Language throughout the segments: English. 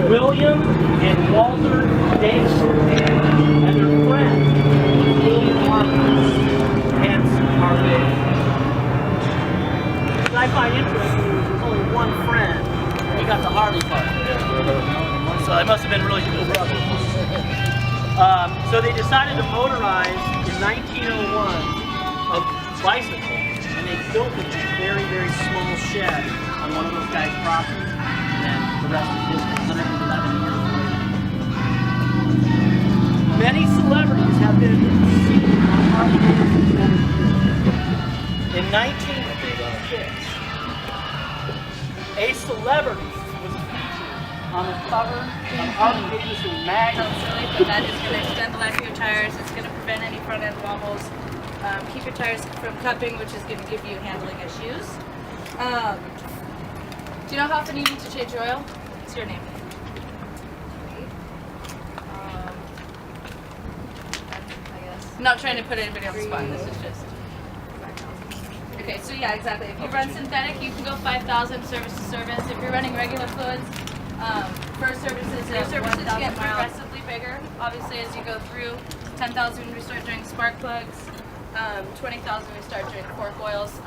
William and Walter Davidson and their friend William Marcus, hence Harley-Davidson. What I find interesting is there's only one friend, and he got the Harley part. So they must have been really cool brothers. So they decided to motorize in 1901 a bicycle, and they built it in a very, very small shed on one of those guys' property, and the rest is history. 111 years later. Many celebrities have been seen on Harley-Davidson. In 1956, a celebrity was featured on the cover of Harley-Davidson magazine. But that is going to extend the life of your tires. It's going to prevent any front end wobbles. Keep your tires from cupping, which is going to give you handling issues. Do you know how often you need to change your oil? What's your name? I guess. I'm not trying to put anybody on the spot. This is just. Okay, so yeah, exactly. If you run synthetic, you can go 5,000 service to service. If you're running regular fluids, first services get progressively bigger. Obviously, as you go through 10,000, we start doing spark plugs. 20,000, we start doing cork oils.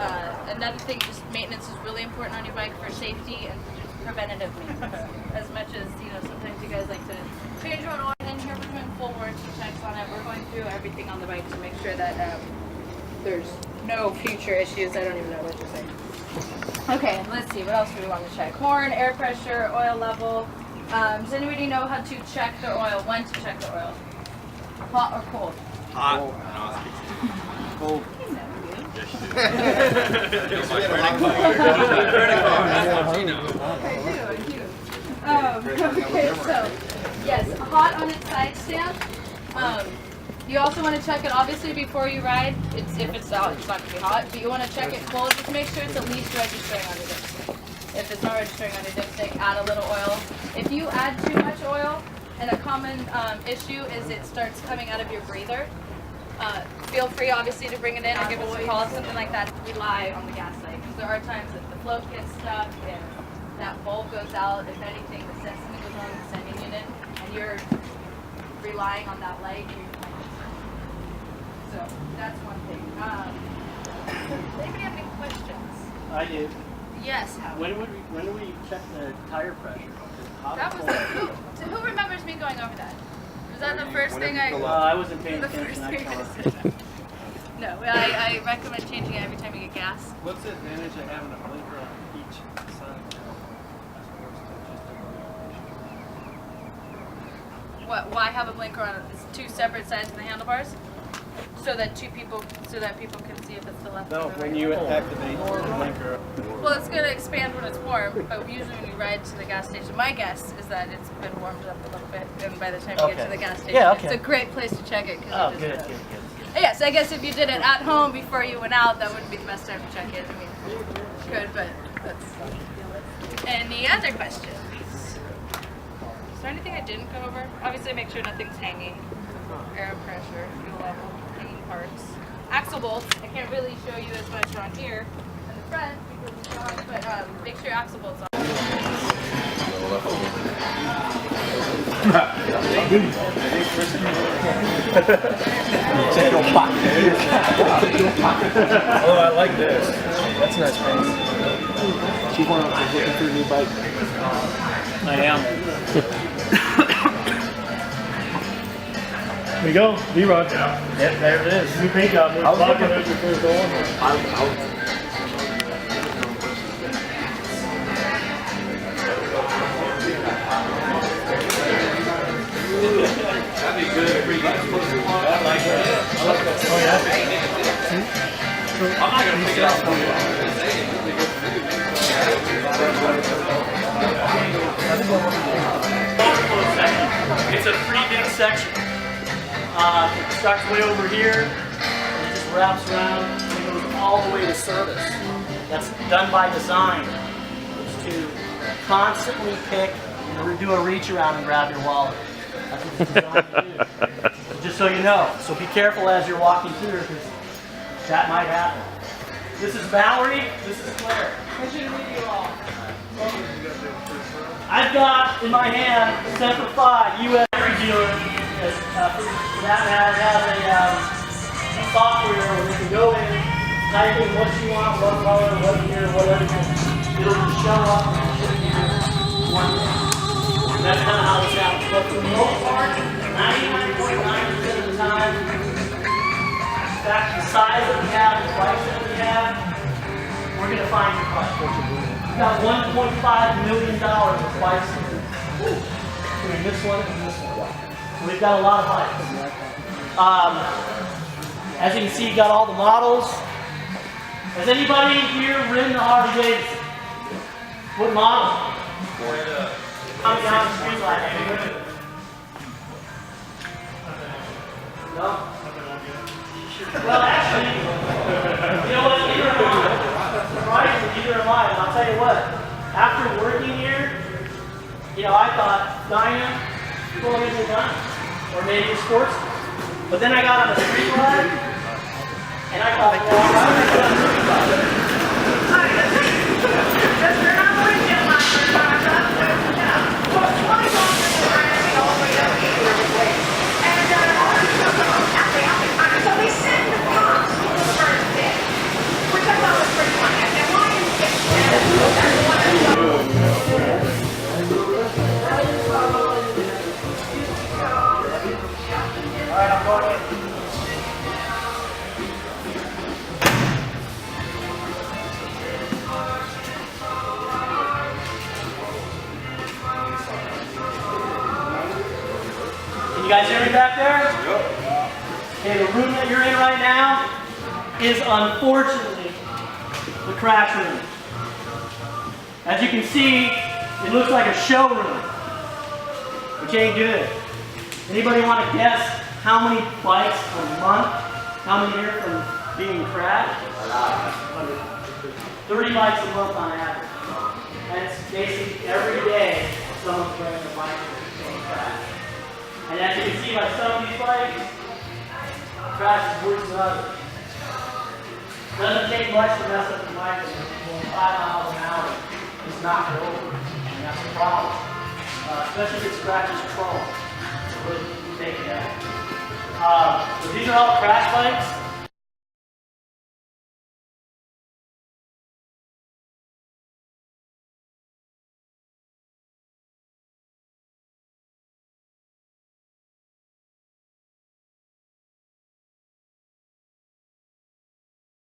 Another thing, just maintenance is really important on your bike for safety and just preventative maintenance. As much as, sometimes you guys like to change your oil. And here we're doing full warranty checks on it. We're going through everything on the bike to make sure that there's no future issues. I don't even know what to say. Okay, let's see. What else do we want to check? Horn, air pressure, oil level. Does anybody know how to check the oil? When to check the oil? Hot or cold? Hot. Cold. Okay, so yes, hot on its side stand. You also want to check it obviously before you ride. If it's out, it's not going to be hot, but you want to check it cold. Just make sure it's at least registering on your dipstick. If it's not registering on your dipstick, add a little oil. If you add too much oil, and a common issue is it starts coming out of your breather. Feel free, obviously, to bring it in or give us a call, something like that, to rely on the gas light. Because there are times that the float gets stuck and that bulb goes out. If anything, the something goes wrong with the sending unit, and you're relying on that light, so that's one thing. Does anybody have any questions? I do. Yes, Howard. When do we check the tire pressure? That was who remembers me going over that? Was that the first thing I wasn't paying the attention. first thing I said. No, I recommend changing it every time you get gas. What's the advantage of having a blinker on each side? Why have a blinker on two separate sides of the handlebars? So that people can see if it's the left or the right. When you activate the blinker. Well, it's going to expand when it's warm, but usually when you ride to the gas station, my guess is that it's been warmed up a little bit, and by the time you get to the gas station, it's a great place to check it. Oh, good. Yes, I guess if you did it at home before you went out, that wouldn't be the best time to check it. I mean, good, but that's... Any other questions? Is there anything I didn't go over? Obviously, make sure nothing's hanging. Air pressure, fuel level, hanging parts. Axle bolts, I can't really show you as much on here in the front because it's not, but make sure your axle bolts on. Oh, I like this. That's nice, man. Keep on looking for a new bike. I am. Here we go, V-Rod. Yep, there it is. New paint job. New pocket as your first one. That'd be good. I like that. Oh, yeah? I'm not going to pick it up. It's a pretty big section. It starts way over here, and it just wraps around and goes all the way to service. That's done by design. It's to constantly pick and do a reach around and grab your wallet. That's what it's designed to do. Just so you know. So be careful as you're walking through, because that might happen. This is Valerie. This is Claire. I should meet you all. I've got in my hand Semper 5 US dealer. For that matter, has a software where you can go in, type in what you want, what color, what year, whatever. It'll just show up and show you one thing. And that's kind of how this happens. But for the most part, 99.9% of the time, in fact, the size that we have, the price that we have, we're going to find your price. We've got $1.5 million of price between this one and this one. So we've got a lot of bikes. As you can see, you got all the models. Has anybody here ridden the Harley-Davidson? What model? I'm down the street like no? Well, actually, you know what? Neither am I. Surprisingly, neither am I. And I'll tell you what. After working here, you know, I thought Diane, you're going into Diane, or maybe a sports. But then I got on a street ride, and I thought, well, I'm going to go on a street ride. They're not going to get my well, 20 miles all the way up here. And so they send the cops to the first day, which I thought was pretty funny. I said, why didn't you All right, I'm going in. Can you guys hear me back there? Yep. Okay, the room that you're in right now is unfortunately the crash room. As you can see, it looks like a showroom, which ain't good. Anybody want to guess how many bikes a month, how many here from being crashed? 30 bikes a month on average. That's basically every day someone's wearing a bike being crashed. And as you can see by some of these bikes, crash is worse than others. It doesn't take much to mess up the bike going 5 miles an hour. Just knock it over. And that's a problem. Especially if it scratches chrome. Really take it out. So these are all crash bikes.